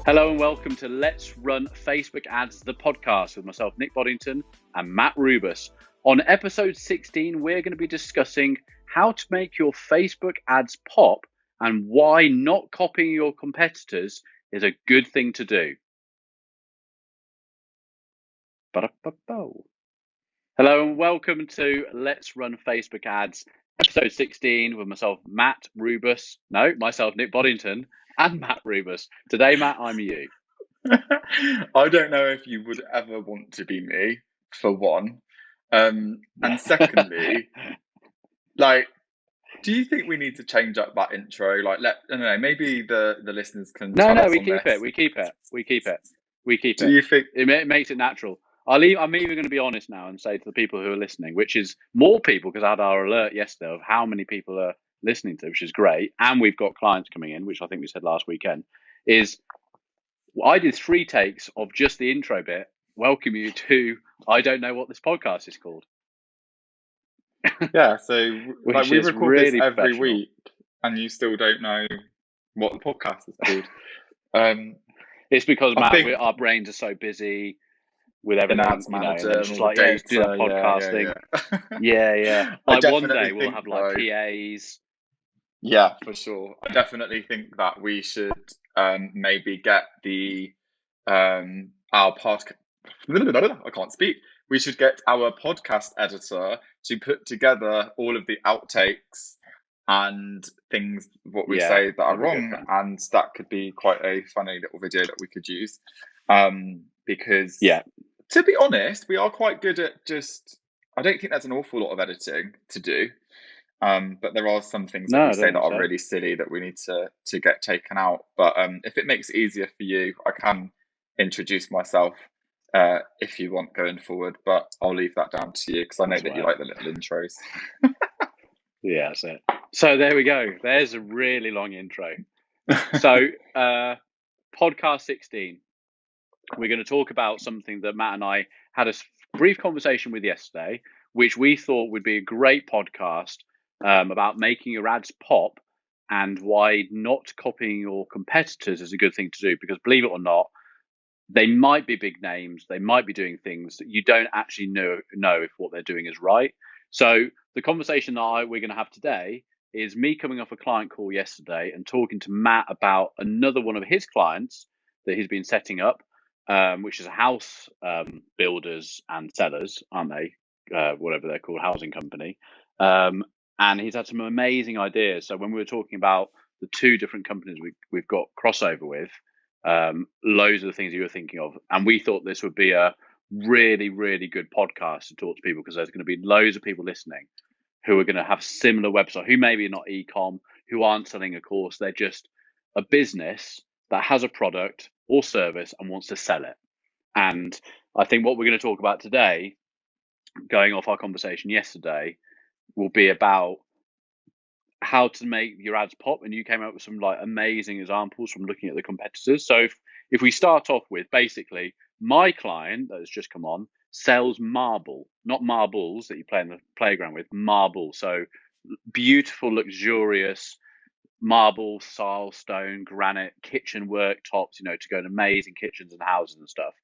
Hello and welcome to Let's Run Facebook Ads, the podcast with myself, Nick Boddington, and Matt Rubus. On episode 16, we're going to be discussing how to make your Facebook ads pop and why not copying your competitors is a good thing to do. Ba-da-ba-bo. Hello and welcome to Let's Run Facebook Ads, episode 16 with myself, Nick Boddington, and Matt Rubus. Today, Matt, I'm you. I don't know if you would ever want to be me, for one. And secondly, do you think we need to change up that intro? I don't know, maybe the listeners can tell us We on keep this. it. We keep it. Do you think? It makes it natural. I'm even going to be honest now and say to the people who are listening, which is more people, because I had our alert yesterday of how many people are listening to, which is great, and we've got clients coming in, which I think we said last weekend. I did 3 takes of just the intro bit. Welcome you to I don't know what this podcast is called. Yeah, so we record really this every week, and you still don't know what the podcast is called. It's because Matt, our brains are so busy with everything, Ads manager, and it's just like, let's do that podcast thing. Yeah. Like one day we'll have like PAs. Yeah, for sure. I definitely think that we should maybe get our podcast. I can't speak. We should get our podcast editor to put together all of the outtakes and things what we say that are wrong, and that could be quite a funny little video that we could use. Because to be honest, we are quite good at I don't think there's an awful lot of editing to do. But there are some things that we say that are really silly that we need to get taken out. But if it makes it easier for you, I can introduce myself if you want going forward. But I'll leave that down to you because I know that you like the little intros. Yeah, that's it. So there we go. There's a really long intro. So podcast 16. We're going to talk about something that Matt and I had a brief conversation with yesterday, which we thought would be a great podcast about making your ads pop and why not copying your competitors is a good thing to do. Because believe it or not, they might be big names, they might be doing things that you don't actually know if what they're doing is right. So the conversation that we're going to have today is me coming off a client call yesterday and talking to Matt about another one of his clients that he's been setting up, which is a house builders and sellers, aren't they? Whatever they're called, housing company. And he's had some amazing ideas. So when we were talking about the 2 different companies we've got crossover with, loads of the things you were thinking of, and we thought this would be a really, really good podcast to talk to people, because there's going to be loads of people listening who are going to have similar websites, who maybe are not e-com, who aren't selling a course, they're just a business that has a product or service and wants to sell it. And I think what we're going to talk about today, going off our conversation yesterday, will be about how to make your ads pop, and you came up with some amazing examples from looking at the competitors. So if we start off with, basically, my client that has just come on sells marble, not marbles that you play in the playground with, marble. So beautiful, luxurious marble, style, stone, granite, kitchen worktops, to go in amazing kitchens and houses and stuff.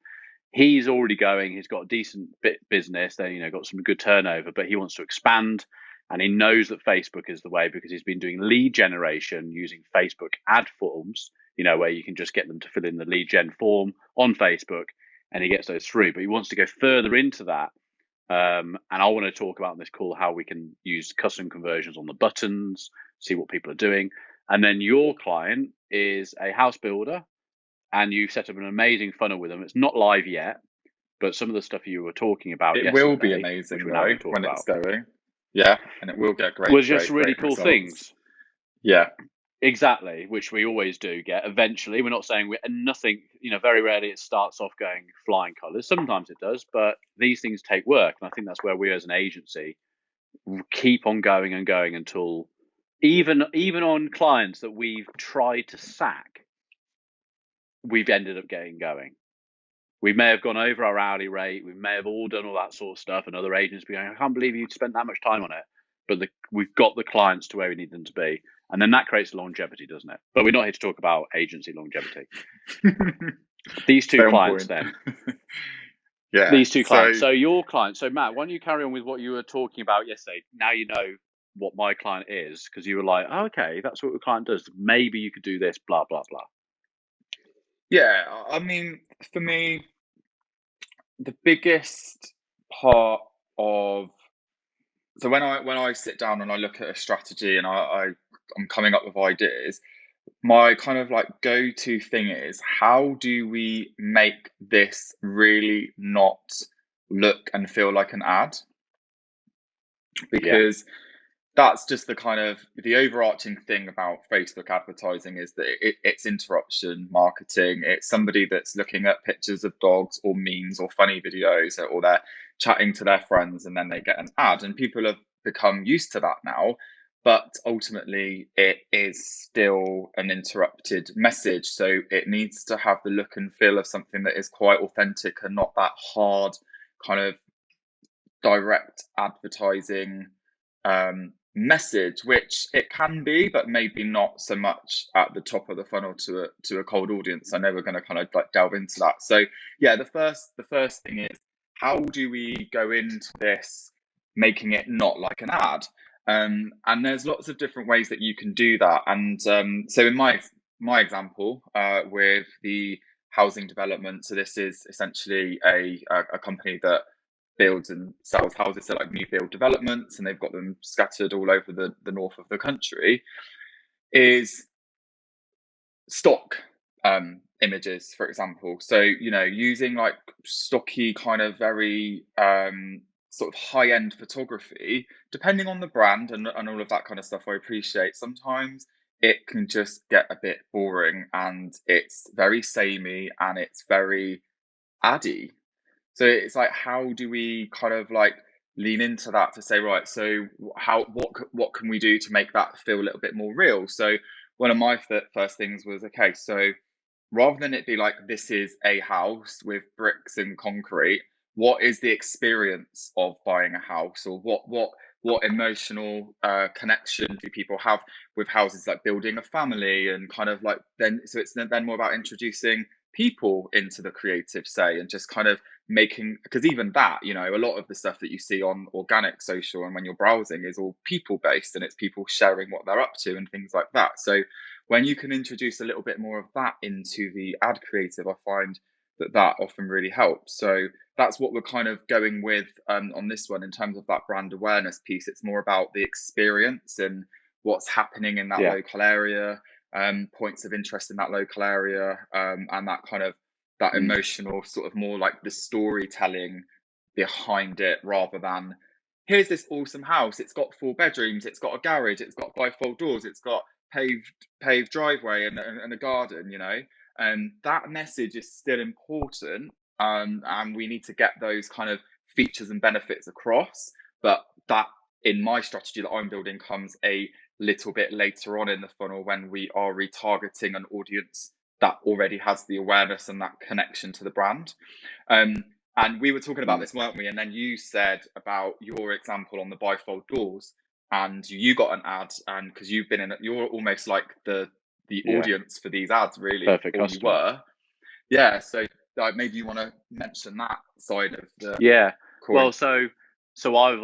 He's already going, he's got a decent business, they got some good turnover, but he wants to expand. And he knows that Facebook is the way, because he's been doing lead generation using Facebook ad forms, where you can just get them to fill in the lead gen form on Facebook, and he gets those through. But he wants to go further into that. And I want to talk about in this call how we can use custom conversions on the buttons, see what people are doing. And then your client is a house builder, and you've set up an amazing funnel with them. It's not live yet, but some of the stuff you were talking about yesterday, will be amazing when it's going. Yeah, and it will get great. Was just really cool things. Yeah, exactly. Which we always do get eventually. We're not saying nothing. Very rarely it starts off going flying colours. Sometimes it does, but these things take work, and I think that's where we, as an agency, keep on going and going until even on clients that we've tried to sack, we've ended up getting going. We may have gone over our hourly rate. We may have all done all that sort of stuff, and other agents be going, I can't believe you spent that much time on it. But we've got the clients to where we need them to be. And then that creates longevity, doesn't it? But we're not here to talk about agency longevity. These two clients then. Yeah. These two clients. So your client. So Matt, why don't you carry on with what you were talking about yesterday? Now you know what my client is, because you were like, oh, okay, that's what the client does. Maybe you could do this, blah, blah, blah. Yeah. I mean, for me, the biggest part of so when I sit down and I look at a strategy and I'm coming up with ideas, my kind of like go-to thing is, how do we make this really not look and feel like an ad? Because that's just the kind of the overarching thing about Facebook advertising, is that it's interruption marketing. It's somebody that's looking at pictures of dogs or memes or funny videos, or they're chatting to their friends and then they get an ad, and people have become used to that now. But ultimately, it is still an interrupted message. So it needs to have the look and feel of something that is quite authentic and not that hard kind of direct advertising message, which it can be, but maybe not so much at the top of the funnel to a cold audience. I know we're going to kind of like delve into that. So yeah, the first thing is, how do we go into this making it not like an ad? And there's lots of different ways that you can do that. And so in my example with the housing development, so this is essentially a company that builds and sells houses, so like new build developments, and they've got them scattered all over the north of the country, is stock images, for example. So, using like stocky, kind of very sort of high-end photography, depending on the brand and all of that kind of stuff. I appreciate sometimes it can just get a bit boring, and it's very samey, and it's very addy. So it's like, how do we kind of like lean into that to say, right, so what can we do to make that feel a little bit more real? So one of my first things was, okay, so rather than it be like, this is a house with bricks and concrete, what is the experience of buying a house? Or what emotional connection do people have with houses, like building a family, and kind of like, then so it's then more about introducing people into the creative, say, and just kind of making, because even that, a lot of the stuff that you see on organic social and when you're browsing is all people based, and it's people sharing what they're up to and things like that. So when you can introduce a little bit more of that into the ad creative, I find that often really helps. So that's what we're kind of going with on this one in terms of that brand awareness piece. It's more about the experience and what's happening in that local area, points of interest in that local area, and that kind of that emotional sort of, more like the storytelling behind it, rather than, here's this awesome house, it's got 4 bedrooms, it's got a garage, it's got bifold doors, it's got paved driveway and a garden, and that message is still important, and we need to get those kind of features and benefits across. But that, in my strategy that I'm building, comes a little bit later on in the funnel, when we are retargeting an audience that already has the awareness and that connection to the brand. And we were talking about this, weren't we? And then you said about your example on the bifold doors, and you got an ad, and because you've been in it, you're almost like the audience for these ads, really. Perfect or customer. you were. Yeah. So maybe you want to mention that side of the coin. Well, so I've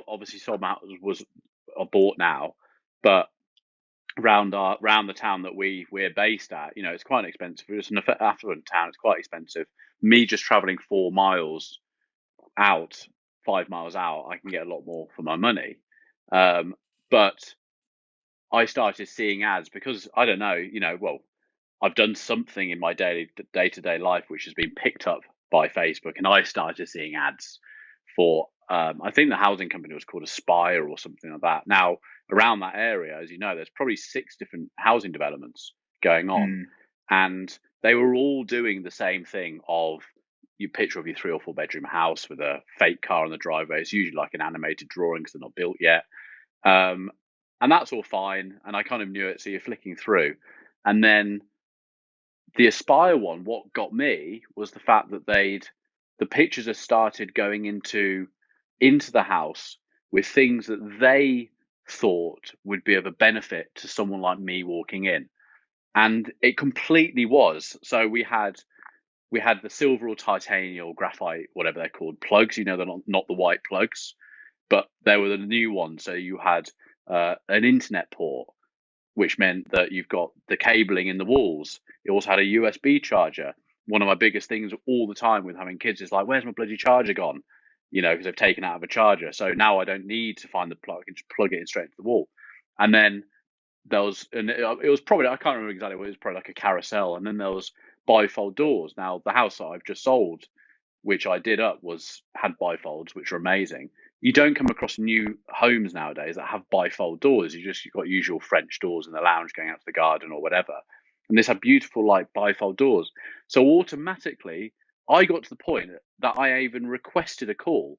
obviously sold my house, was bought now, but around the town that we're based at, it's quite expensive. It's an affluent town. It's quite expensive. Me just traveling 4 miles out, 5 miles out, I can get a lot more for my money. But I started seeing ads because, I don't know, well, I've done something in my day-to-day life which has been picked up by Facebook, and I started seeing ads for, I think the housing company was called Aspire or something like that. Now, around that area, as you know, there's probably 6 different housing developments going on, and they were all doing the same thing of, you picture of your 3 or 4 bedroom house with a fake car on the driveway. It's usually like an animated drawing because they're not built yet. And that's all fine. And I kind of knew it. So you're flicking through. And then the Aspire one, what got me was the fact that the pictures had started going into the house with things that they thought would be of a benefit to someone like me walking in. And it completely was. So we had the silver or titanium or graphite, whatever they're called, plugs. They're not the white plugs, but they were the new ones. So you had an internet port, which meant that you've got the cabling in the walls. It also had a USB charger. One of my biggest things all the time with having kids is like, where's my bloody charger gone? Because they've taken out of a charger. So now I don't need to find the plug. I can just plug it in straight into the wall. And then it was probably, I can't remember exactly what it was, probably like a carousel. And then there was bifold doors. Now, the house that I've just sold, which I did up, had bifolds, which are amazing. You don't come across new homes nowadays that have bifold doors. You've got usual French doors in the lounge going out to the garden or whatever. And this had beautiful like bifold doors. So automatically I got to the point that I even requested a call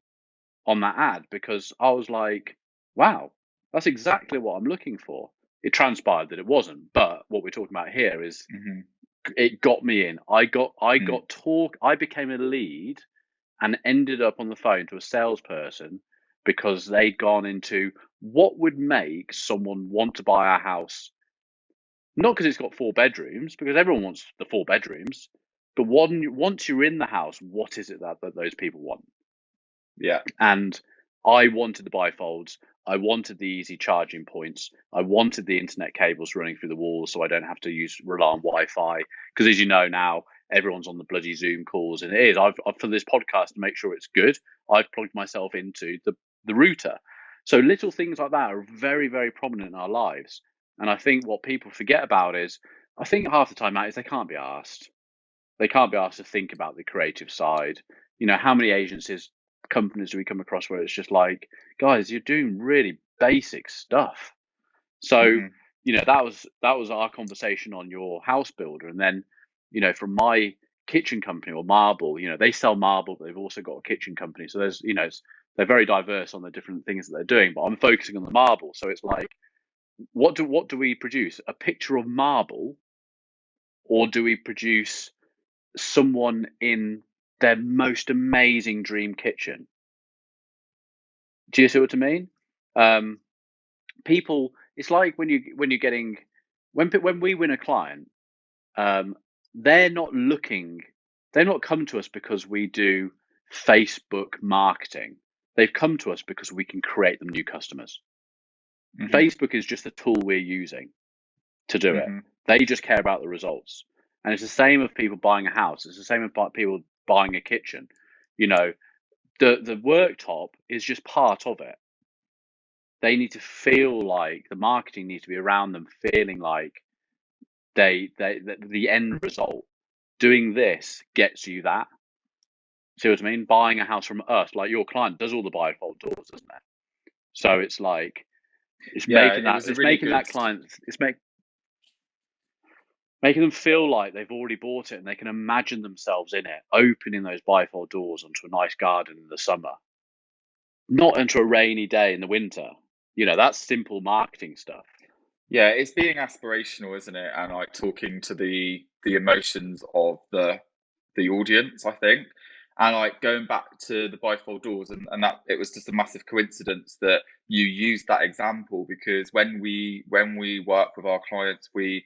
on that ad because I was like, wow, that's exactly what I'm looking for. It transpired that it wasn't, but what we're talking about here is it got me in. I became a lead and ended up on the phone to a salesperson because they'd gone into what would make someone want to buy our house. Not because it's got 4 bedrooms, because everyone wants the 4 bedrooms, but once you're in the house, what is it that those people want? Yeah. And I wanted the bifolds. I wanted the easy charging points. I wanted the internet cables running through the walls so I don't have to rely on Wi-Fi. Because as you know now, everyone's on the bloody Zoom calls, and it is. I've for this podcast to make sure it's good, I've plugged myself into the router. So little things like that are very, very prominent in our lives. And I think what people forget about is, I think half the time, Matt, is they can't be asked. They can't be asked to think about the creative side. How many agencies, companies do we come across where it's just like, guys, you're doing really basic stuff. So, that was our conversation on your house builder. And then, from my kitchen company or marble, they sell marble, but they've also got a kitchen company. So there's, they're very diverse on the different things that they're doing, but I'm focusing on the marble. So it's like, what do we produce? A picture of marble, or do we produce someone in their most amazing dream kitchen? Do you see what I mean? People, it's like when you're getting when we win a client, they're not come to us because we do Facebook marketing. They've come to us because we can create them new customers. Facebook is just the tool we're using to do it. They just care about the results. And it's the same of people buying a house. It's the same of people buying a kitchen. The worktop is just part of it. They need to feel like the marketing needs to be around them, feeling like the end result. Doing this gets you that. See what I mean? Buying a house from us, like your client does all the bifold doors, doesn't it? So it's like making them feel like they've already bought it and they can imagine themselves in it, opening those bifold doors onto a nice garden in the summer, not into a rainy day in the winter. That's simple marketing stuff. Yeah, it's being aspirational, isn't it? And like talking to the emotions of the audience, I think. And like going back to the bifold doors, and that it was just a massive coincidence that you used that example, because when we work with our clients, we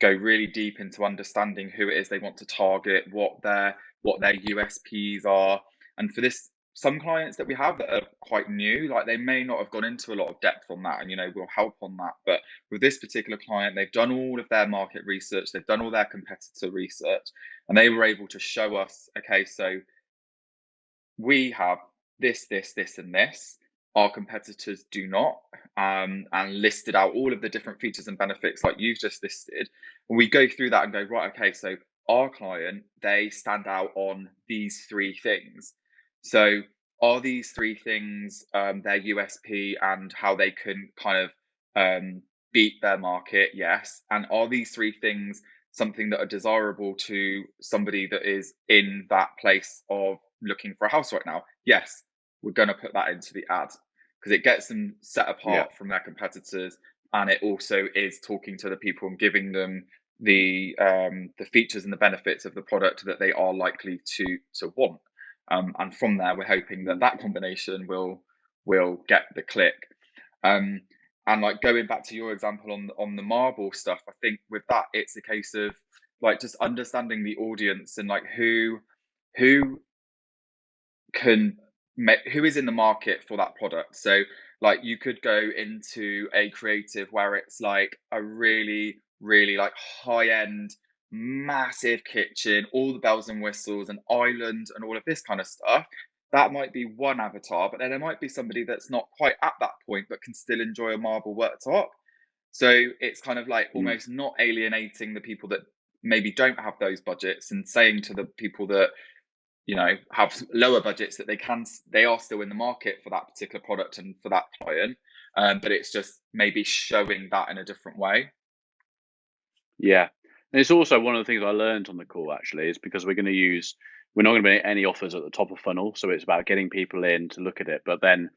go really deep into understanding who it is they want to target, what their USPs are. And for this, some clients that we have that are quite new, like they may not have gone into a lot of depth on that, and we'll help on that. But with this particular client, they've done all of their market research, they've done all their competitor research, and they were able to show us, okay, so we have this, and this. Our competitors do not, and listed out all of the different features and benefits like you've just listed. And we go through that and go, right, okay, so our client, they stand out on these 3 things. So are these 3 things their USP and how they can kind of beat their market? Yes. And are these 3 things something that are desirable to somebody that is in that place of looking for a house right now? Yes, we're going to put that into the ad because it gets them set apart from their competitors, and it also is talking to the people and giving them the features and the benefits of the product that they are likely to want. And from there, we're hoping that combination will get the click. And And like going back to your example on the marble stuff, I think with that it's a case of like just understanding the audience and like who can who is in the market for that product. So like you could go into a creative where it's like a really like high end massive kitchen, all the bells and whistles, an island and all of this kind of stuff. That might be one avatar, but then there might be somebody that's not quite at that point but can still enjoy a marble worktop. So it's kind of like almost not alienating the people that maybe don't have those budgets and saying to the people that have lower budgets that they are still in the market for that particular product and for that client, but it's just maybe showing that in a different way. Yeah, and it's also one of the things I learned on the call actually is because we're not going to be any offers at the top of funnel, so it's about getting people in to look at it. But then,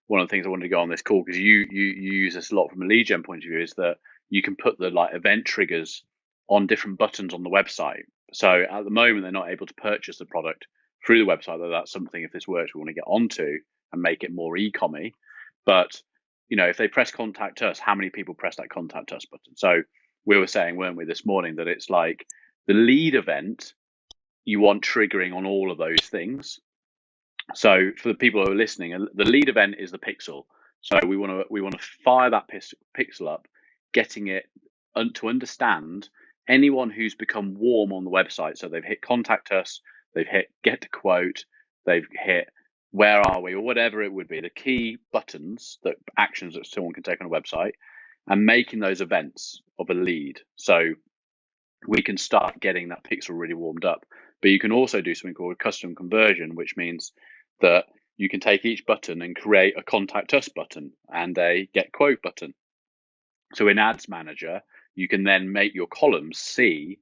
one of the things I wanted to go on this call, because you use this a lot from a lead gen point of view, is that you can put the like event triggers on different buttons on the website. So at the moment they're not able to purchase the product through the website, though that's something, if this works, we want to get onto and make it more e-commy. But if they press contact us, how many people press that contact us button? So we were saying, weren't we, this morning, that it's like the lead event you want triggering on all of those things. So for the people who are listening, the lead event is the pixel. So we want to fire that pixel up, getting it to understand anyone who's become warm on the website. So they've hit contact us, they've hit get to quote, they've hit where are we, or whatever it would be, the key buttons, that actions that someone can take on a website, and making those events of a lead. So we can start getting that pixel really warmed up. But you can also do something called custom conversion, which means that you can take each button and create a contact us button and a get quote button. So in Ads Manager, you can then make your columns see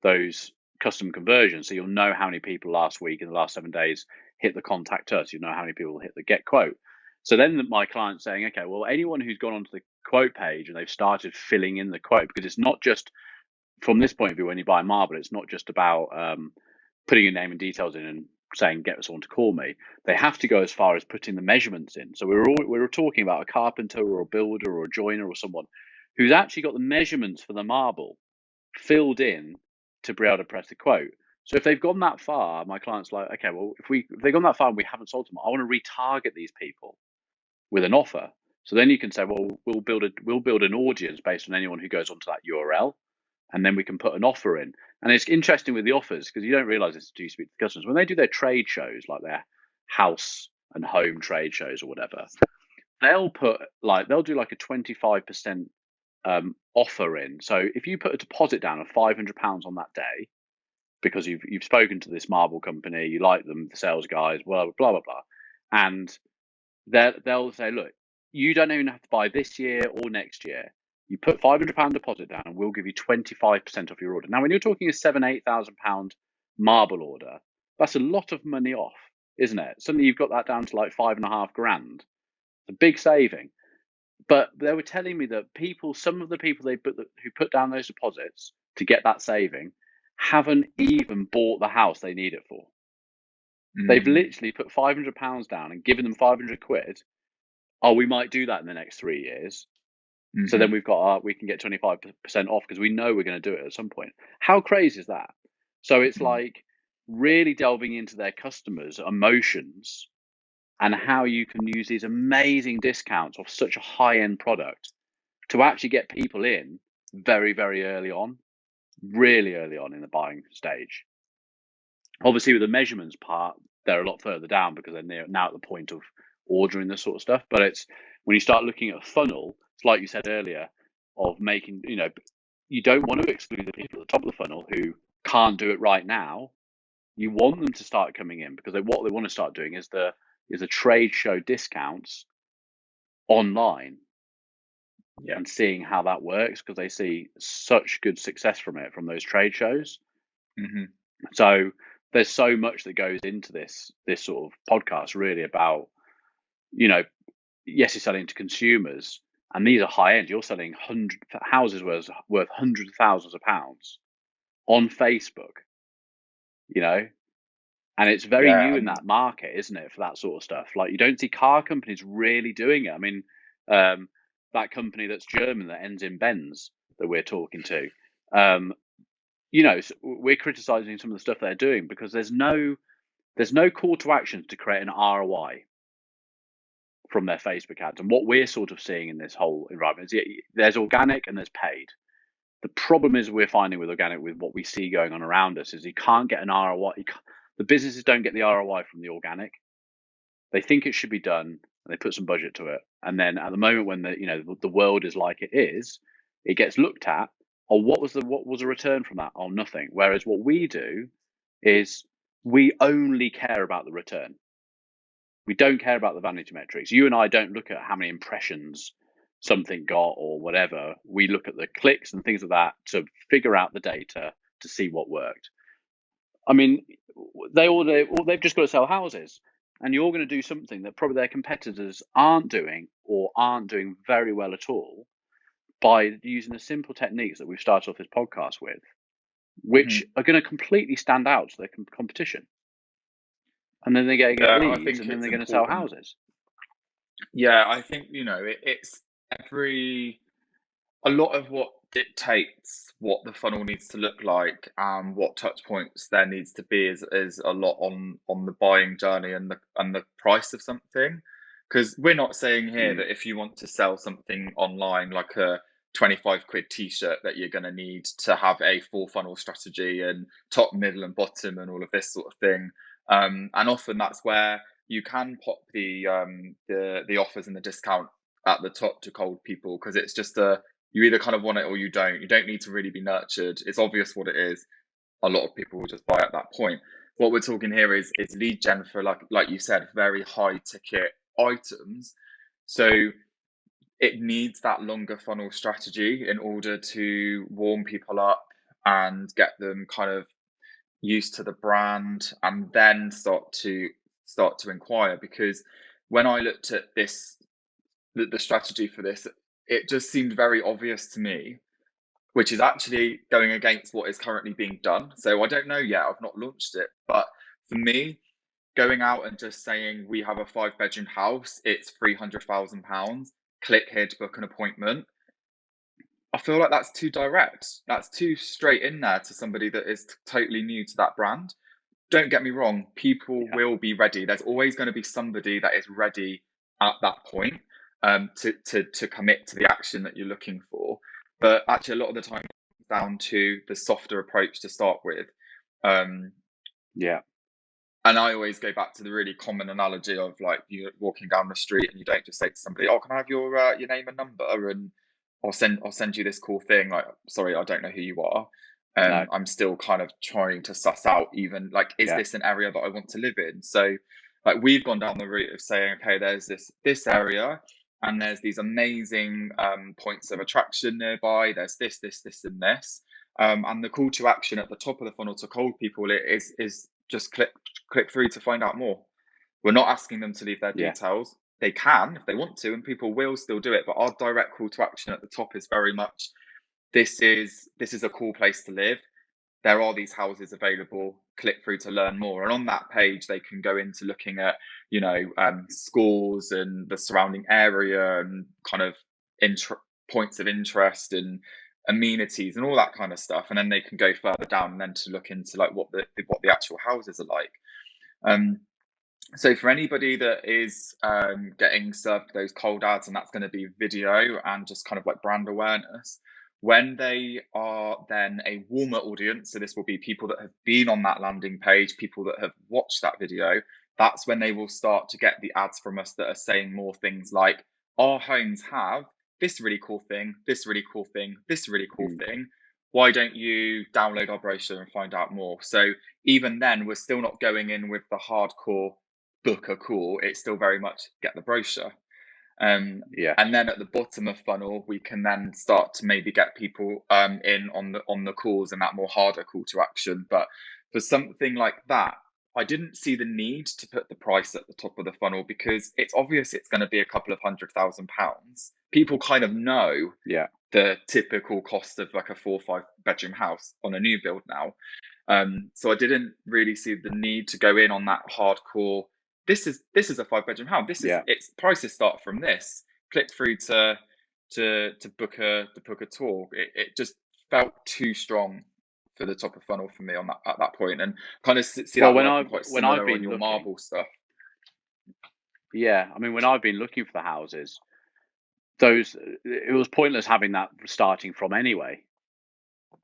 those custom conversions. So you'll know how many people last week, in the last 7 days, hit the contact us. You'll know how many people hit the get quote. So then my client's saying, okay, well, anyone who's gone onto the quote page and they've started filling in the quote, because it's not just, from this point of view, when you buy marble, it's not just about putting your name and details in and saying get someone to call me. They have to go as far as putting the measurements in. So we were talking about a carpenter or a builder or a joiner or someone who's actually got the measurements for the marble filled in to be able to press the quote. So if they've gone that far, my client's like, okay, well, if they've gone that far and we haven't sold them, I want to retarget these people with an offer. So then you can say, well, we'll build an audience based on anyone who goes onto that URL, and then we can put an offer in. And it's interesting with the offers, because you don't realize this until you speak to customers. When they do their trade shows, like their house and home trade shows or whatever, they'll do like a 25% offer in. So if you put a deposit down of £500 on that day, because you've spoken to this marble company, you like them, the sales guys, blah blah blah blah, and they'll say, look, you don't even have to buy this year or next year. You put £500 deposit down, and we'll give you 25% off your order. Now, when you're talking a £7,000-8,000 marble order, that's a lot of money off, isn't it? Suddenly you've got that down to like £5,500. It's a big saving. But they were telling me that some of the people who put down those deposits to get that saving, haven't even bought the house they need it for. They've literally put £500 down and given them 500 quid. Oh, we might do that in the next 3 years. So then we can get 25% off because we know we're going to do it at some point. How crazy is that? So it's like really delving into their customers' emotions and how you can use these amazing discounts off such a high-end product to actually get people in very, very early on, really early on in the buying stage. Obviously, with the measurements part, they're a lot further down because they're now at the point of ordering this sort of stuff. But it's when you start looking at a funnel, it's like you said earlier, of making, you don't want to exclude the people at the top of the funnel who can't do it right now. You want them to start coming in because what they want to start doing is the trade show discounts online. Yeah. And seeing how that works, because they see such good success from those trade shows. So there's so much that goes into this sort of podcast, really, about, yes, you're selling to consumers, and these are high end. You're selling houses worth hundreds of thousands of pounds on Facebook, and it's very new in that market, isn't it, for that sort of stuff? Like, you don't see car companies really doing it. I mean, that company that's German that ends in Benz that we're talking to. We're criticizing some of the stuff they're doing because there's no call to action to create an ROI from their Facebook ads. And what we're sort of seeing in this whole environment is there's organic and there's paid. The problem is we're finding with organic, with what we see going on around us, is you can't get an ROI. The businesses don't get the ROI from the organic. They think it should be done, and they put some budget to it. And then at the moment when the world is like it is, it gets looked at. Oh, what was a return from that? Oh, nothing. Whereas what we do is we only care about the return. We don't care about the vanity metrics. You and I don't look at how many impressions something got or whatever. We look at the clicks and things like that to figure out the data to see what worked. I mean, they've just got to sell houses, and you're going to do something that probably their competitors aren't doing or aren't doing very well at all by using the simple techniques that we've started off this podcast with, which are going to completely stand out to their competition. And then they get leads, and then they're going to sell houses. Yeah, I think it's a lot of what dictates what the funnel needs to look like and what touch points there needs to be is a lot on the buying journey and the price of something. Because we're not saying here that if you want to sell something online, like a 25 quid t-shirt, that you're going to need to have a full funnel strategy and top, middle and bottom and all of this sort of thing. And often that's where you can pop the offers and the discount at the top to cold people, because it's just you either kind of want it or you don't. You don't need to really be nurtured. It's obvious what it is. A lot of people will just buy at that point. What we're talking here is lead gen for, like you said, very high ticket items. So it needs that longer funnel strategy in order to warm people up and get them kind of used to the brand, and then start to inquire. Because when I looked at this, the strategy for this, it just seemed very obvious to me, which is actually going against what is currently being done. So I don't know yet, I've not launched it, but for me, going out and just saying we have a 5-bedroom house, it's £300,000, click here to book an appointment, I feel like that's too direct. That's too straight in there to somebody that is totally new to that brand. Don't get me wrong, people will be ready. There's always going to be somebody that is ready at that point to commit to the action that you're looking for. But actually, a lot of the time, it's down to the softer approach to start with. And I always go back to the really common analogy of, like, you're walking down the street and you don't just say to somebody, "Oh, can I have your name and number, and I'll send you this cool thing." Like, sorry, I don't know who you are. No. I'm still kind of trying to suss out, even, like, is this an area that I want to live in? So, like, we've gone down the route of saying, okay, there's this area, and there's these amazing points of attraction nearby. There's this, and this. And the call to action at the top of the funnel to cold people is just click through to find out more. We're not asking them to leave their details. They can if they want to, and people will still do it. But our direct call to action at the top is very much, this is a cool place to live. There are these houses available. Click through to learn more. And on that page, they can go into looking at, schools and the surrounding area and kind of points of interest and amenities and all that kind of stuff. And then they can go further down and then to look into, like, what the actual houses are like. So for anybody that is getting served those cold ads, and that's going to be video and just kind of like brand awareness, when they are then a warmer audience, so this will be people that have been on that landing page, people that have watched that video, that's when they will start to get the ads from us that are saying more things like, our homes have this really cool thing, this really cool thing, this really cool thing. Why don't you download our brochure and find out more? So even then, we're still not going in with the hardcore book a call. It's still very much get the brochure. And then at the bottom of funnel, we can then start to maybe get people in on the calls and that more harder call to action. But for something like that, I didn't see the need to put the price at the top of the funnel, because it's obvious it's going to be a couple of £100,000. People kind of know the typical cost of like a 4 or 5 bedroom house on a new build now. So I didn't really see the need to go in on that hardcore. This is a 5 bedroom house. Its prices start from this. Click through to to book a tour. It just felt too strong for the top of funnel for me at that point, and kind of see that working quite similar on your marble stuff. Yeah, I mean, when I've been looking for the houses, it was pointless having that starting from anyway,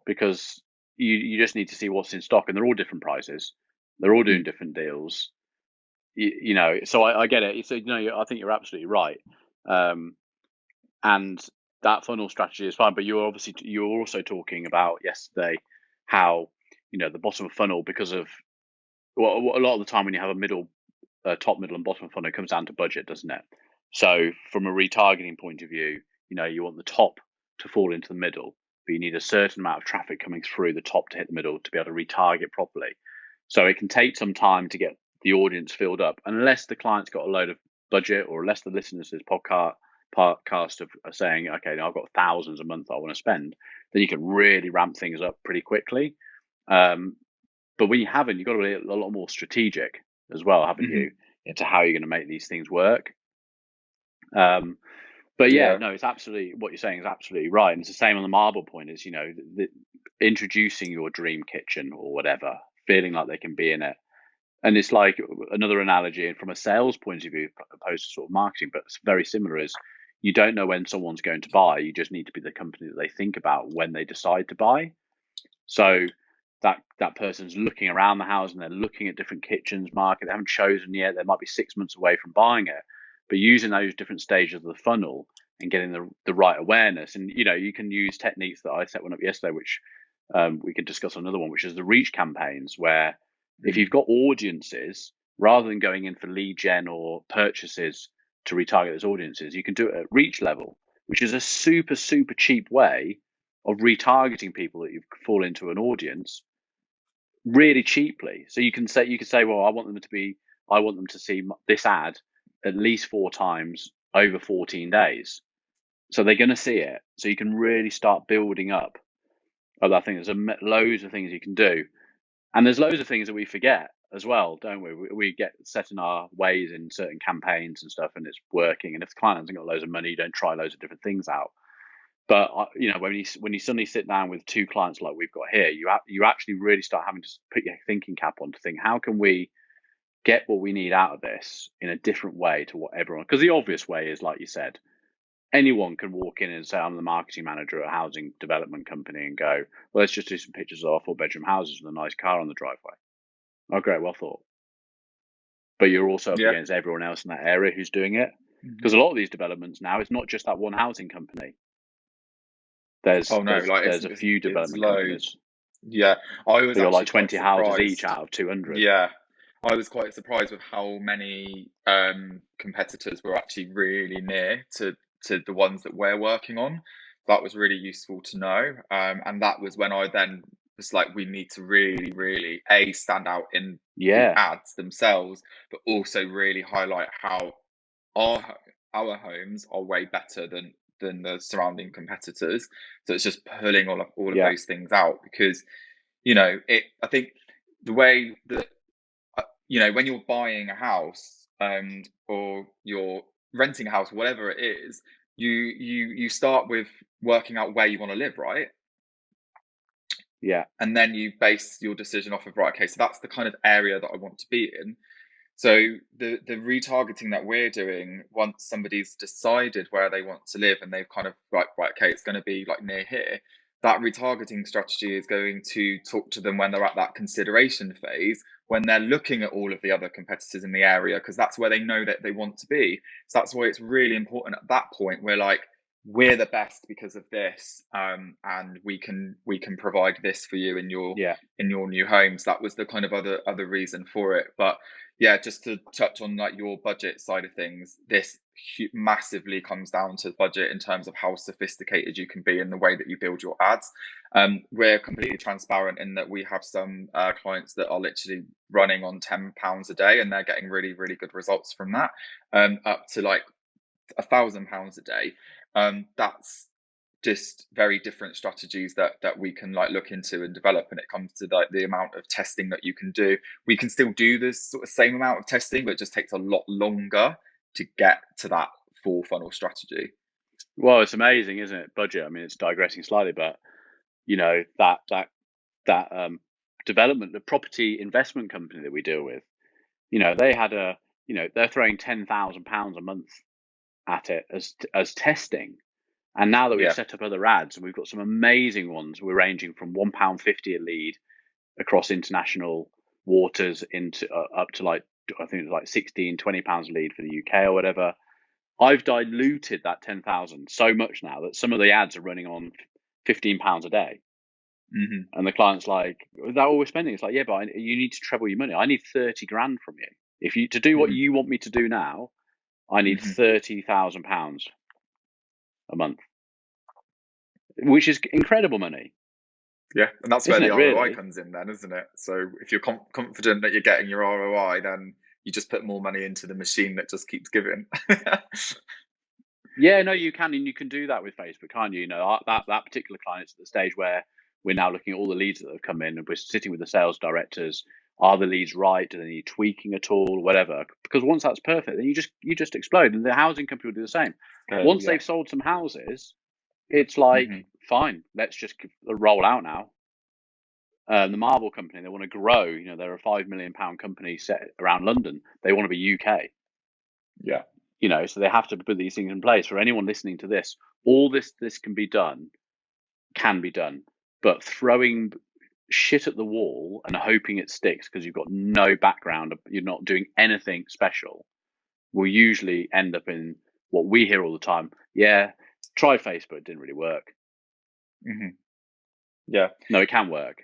because you just need to see what's in stock, and they're all different prices, they're all doing different deals. You know, so I get it. So I think you're absolutely right, and that funnel strategy is fine. But you're also talking about yesterday how the bottom of funnel, because of a lot of the time when you have a top, middle, and bottom funnel, it comes down to budget, doesn't it? So from a retargeting point of view, you want the top to fall into the middle, but you need a certain amount of traffic coming through the top to hit the middle to be able to retarget properly. So it can take some time to get the audience filled up, unless the client's got a load of budget, or unless the listeners to this podcast are saying, okay, now I've got thousands a month I want to spend, then you can really ramp things up pretty quickly. But when you haven't, you've got to be a lot more strategic as well, haven't you, into how you're going to make these things work. But no, it's absolutely, what you're saying is absolutely right. And it's the same on the marble point, is, introducing your dream kitchen or whatever, feeling like they can be in it. And it's like another analogy, and from a sales point of view, opposed to sort of marketing, but it's very similar, is you don't know when someone's going to buy. You just need to be the company that they think about when they decide to buy. So that person's looking around the house, and they're looking at different kitchens market. They haven't chosen yet. They might be 6 months away from buying it, but using those different stages of the funnel and getting the right awareness. And you can use techniques that I set one up yesterday, which we can discuss on another one, which is the reach campaigns, where if you've got audiences, rather than going in for lead gen or purchases to retarget those audiences, you can do it at reach level, which is a super, super cheap way of retargeting people that you fall into an audience really cheaply. So you can say, well, I want them to see this ad at least 4 times over 14 days. So they're going to see it. So you can really start building up. I think there's loads of things you can do. And there's loads of things that we forget as well, don't we? We get set in our ways in certain campaigns and stuff, and it's working. And if the client hasn't got loads of money, you don't try loads of different things out. But when you suddenly sit down with 2 clients like we've got here, you actually really start having to put your thinking cap on to think, how can we get what we need out of this in a different way to what everyone? Because the obvious way is, like you said, anyone can walk in and say, I'm the marketing manager at a housing development company, and go, well, let's just do some pictures of our 4-bedroom houses with a nice car on the driveway. Oh, great, well thought. But you're also up against everyone else in that area who's doing it. Because a lot of these developments now, it's not just that one housing company. There's a few development companies. Yeah, I was like 20 houses each out of 200. Yeah, I was quite surprised with how many competitors were actually really near to the ones that we're working on. That was really useful to know, and that was when I then was like, we need to really, really stand out in the ads themselves, but also really highlight how our homes are way better than the surrounding competitors. So it's just pulling all of those things out, because I think the way that when you're buying a house or you're renting a house, whatever it is, you start with working out where you want to live, right? Yeah. And then you base your decision off of, right, okay, so that's the kind of area that I want to be in. So the retargeting that we're doing, once somebody's decided where they want to live and they've kind of right, okay, it's going to be like near here, that retargeting strategy is going to talk to them when they're at that consideration phase, when they're looking at all of the other competitors in the area, because that's where they know that they want to be. So that's why it's really important at that point. We're the best because of this, and we can provide this for you in your new homes. That was the kind of other reason for it. But yeah, just to touch on like your budget side of things, this massively comes down to budget in terms of how sophisticated you can be in the way that you build your ads. We're completely transparent in that we have some clients that are literally running on £10 a day, and they're getting really, really good results from that, up to like £1,000 a day. That's just very different strategies that we can like look into and develop. And it comes to like the amount of testing that you can do. We can still do this sort of same amount of testing, but it just takes a lot longer to get to that full funnel strategy. Well, it's amazing, isn't it? Budget. I mean, it's digressing slightly, but that development, the property investment company that we deal with, they had they're throwing £10,000 a month at it as testing. And now that we've set up other ads, and we've got some amazing ones, we're ranging from £1.50 a lead across international waters into up to like, I think it's like 16-20 pounds a lead for the UK or whatever. I've diluted that 10,000 so much now that some of the ads are running on £15 a day. Mm-hmm. And the client's like, is that all we're spending? It's like, yeah, but you need to treble your money. I need 30 grand from you. If you to do what you want me to do now, I need £30,000 a month, which is incredible money. Yeah, and that's where the ROI comes in then, isn't it? So if you're confident that you're getting your ROI, then you just put more money into the machine that just keeps giving. Yeah, no, you can, and you can do that with Facebook, can't you? That particular client's at the stage where we're now looking at all the leads that have come in, and we're sitting with the sales directors. Are the leads right? Do they need tweaking at all? Whatever. Because once that's perfect, then you just explode, and the housing company will do the same. Once they've sold some houses, it's like fine, let's just roll out now. The Marble company, they want to grow. They're a £5 million company set around London. They want to be UK. Yeah. So they have to put these things in place. For anyone listening to this, all this can be done, but throwing shit at the wall and hoping it sticks because you've got no background, you're not doing anything special, will usually end up in what we hear all the time. Yeah, try Facebook, it didn't really work. Yeah. No, it can work.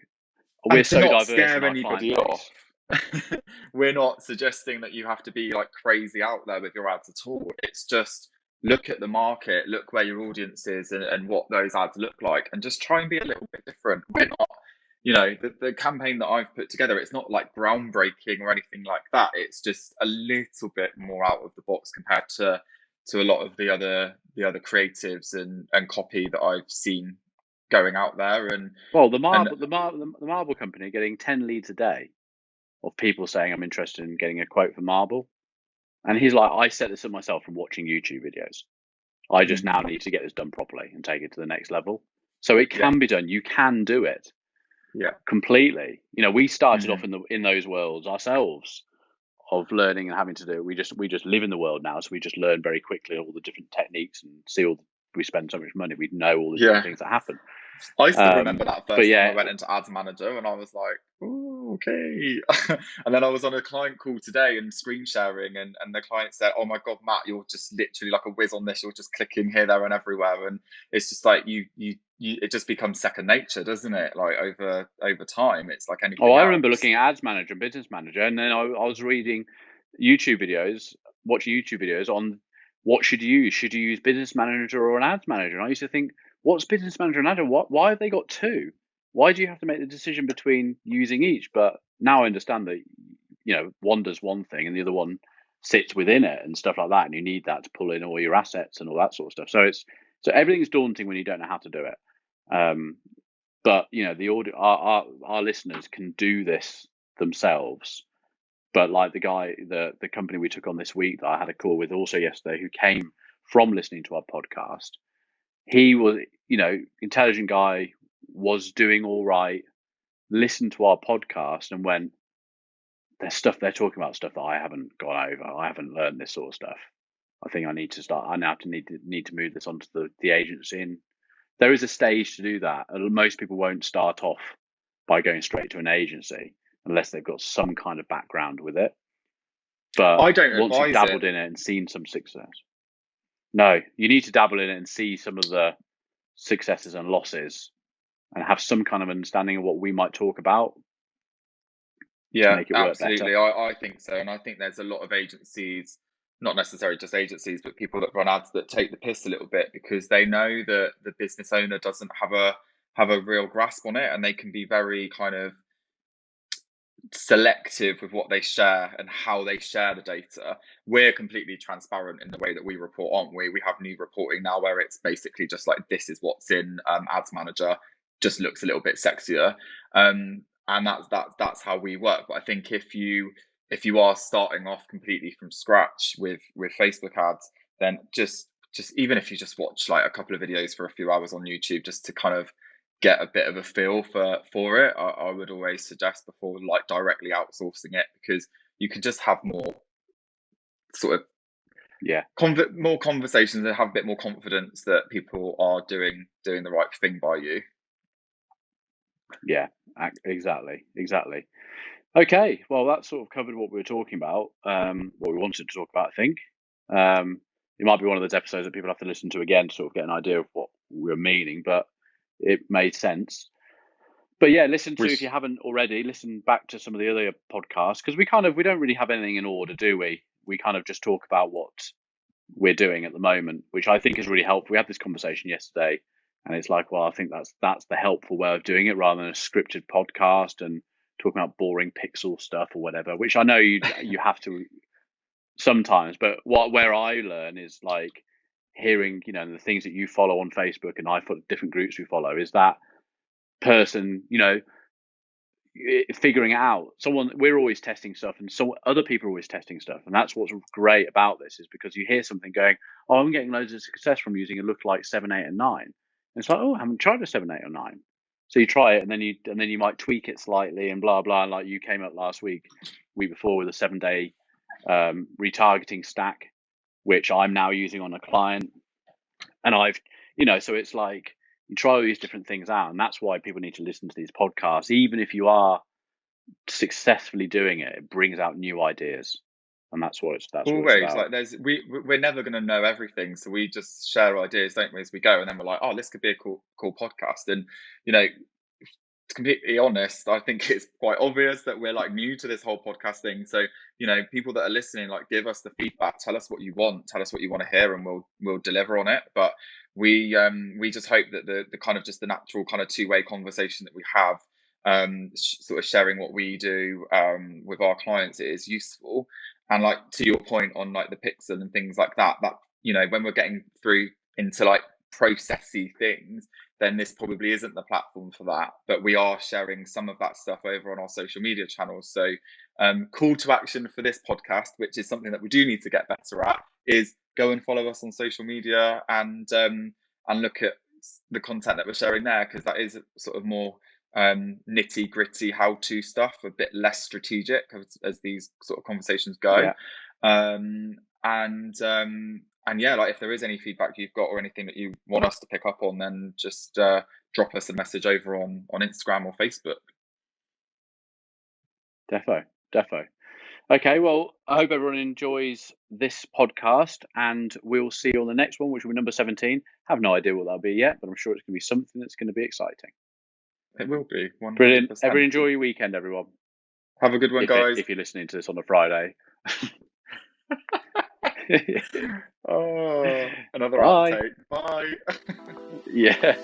We're so diverse scare anybody off. We're not suggesting that you have to be like crazy out there with your ads at all. It's just look at the market, look where your audience is and what those ads look like, and just try and be a little bit different. We're not, the campaign that I've put together, it's not like groundbreaking or anything like that. It's just a little bit more out of the box compared to a lot of the other creatives and copy that I've seen going out there. And well, the Marble company getting 10 leads a day of people saying I'm interested in getting a quote for Marble, and he's like, I set this up myself from watching YouTube videos. I just now need to get this done properly and take it to the next level. So it can be done. You can do it. Yeah, completely. We started off in those worlds ourselves of learning and having to do. We just live in the world now, so we just learn very quickly all the different techniques and see we spend so much money. We know all the different things that happen. I still remember that first time I went into Ads Manager and I was like, oh, okay. And then I was on a client call today and screen sharing and the client said, oh my God, Matt, you're just literally like a whiz on this. You're just clicking here, there and everywhere. And it's just like it just becomes second nature, doesn't it? Like over time, it's like anything else. I remember looking at Ads Manager and Business Manager, and then I was reading YouTube videos, watching YouTube videos on what should you use. Should you use Business Manager or an Ads Manager? And I used to think, what's Business Manager and Ads? Why have they got two? Why do you have to make the decision between using each? But now I understand that one does one thing and the other one sits within it and stuff like that, and you need that to pull in all your assets and all that sort of stuff. So everything's daunting when you don't know how to do it. But the audio, our listeners can do this themselves. But like the company we took on this week that I had a call with also yesterday, who came from listening to our podcast, he was, intelligent guy, was doing all right, listened to our podcast and went, there's stuff they're talking about, stuff that I haven't gone over. I haven't learned this sort of stuff. I think I need to start. I now need to move this onto the agency. And there is a stage to do that. Most people won't start off by going straight to an agency unless they've got some kind of background with it. But I don't once you've dabbled in it and seen some success, no, you need to dabble in it and see some of the successes and losses and have some kind of understanding of what we might talk about. Yeah, make it absolutely. I think so. And I think there's a lot of agencies, not necessarily just agencies, but people that run ads that take the piss a little bit because they know that the business owner doesn't have a real grasp on it, and they can be very kind of selective with what they share and how they share the data. We're completely transparent in the way that we report, aren't we? We have new reporting now where it's basically just like, this is what's in Ads Manager, just looks a little bit sexier. And that's how we work. But I think if you are starting off completely from scratch with Facebook ads, then just just even if you just watch like a couple of videos for a few hours on YouTube, just to kind of get a bit of a feel for it, I would always suggest before like directly outsourcing it, because you can just have more sort of more conversations and have a bit more confidence that people are doing the right thing by you. Yeah, exactly. Okay, well, that sort of covered what we were talking about, what we wanted to talk about, I think. It might be one of those episodes that people have to listen to again to sort of get an idea of what we were meaning, but it made sense. But yeah, if you haven't already, listen back to some of the other podcasts, because we don't really have anything in order, do we? We kind of just talk about what we're doing at the moment, which I think is really helpful. We had this conversation yesterday, and it's like, well, I think that's the helpful way of doing it, rather than a scripted podcast and talking about boring pixel stuff or whatever, which I know you have to sometimes. But where I learn is like hearing, the things that you follow on Facebook and I follow different groups we follow, is that person, figuring it out. We're always testing stuff, and so other people are always testing stuff, and that's what's great about this, is because you hear something going, oh, I'm getting loads of success from using a lookalike 7, 8, and 9. And it's like, oh, I haven't tried a 7, 8, or 9. So you try it, and then you might tweak it slightly, and blah blah. And like you came up last week before with a 7-day retargeting stack, which I'm now using on a client, and I've so it's like you try all these different things out, and that's why people need to listen to these podcasts. Even if you are successfully doing it, it brings out new ideas, and that's what it's always about. Like we're never going to know everything, so we just share ideas, don't we, as we go, and then we're like, oh, this could be a cool podcast. And to completely honest, I think it's quite obvious that we're like new to this whole podcast thing. So people that are listening, like, give us the feedback, tell us what you want to hear, and we'll deliver on it. But we just hope that the kind of just the natural kind of two-way conversation that we have, sort of sharing what we do with our clients, is useful. And like, to your point on like the pixel and things like that when we're getting through into like processy things, then this probably isn't the platform for that. But we are sharing some of that stuff over on our social media channels. So call to action for this podcast, which is something that we do need to get better at, is go and follow us on social media and look at the content that we're sharing there, because that is sort of more nitty gritty how-to stuff, a bit less strategic as these sort of conversations go. And yeah, like, if there is any feedback you've got or anything that you want us to pick up on, then just drop us a message over on Instagram or Facebook. Defo. Okay, well, I hope everyone enjoys this podcast, and we'll see you on the next one, which will be number 17. Have no idea what that'll be yet, but I'm sure it's going to be something that's going to be exciting. It will be 100%. Brilliant. Everyone enjoy your weekend, everyone. Have a good one, guys. If you're listening to this on a Friday. Oh, another Bye. outtake. Bye. Yeah.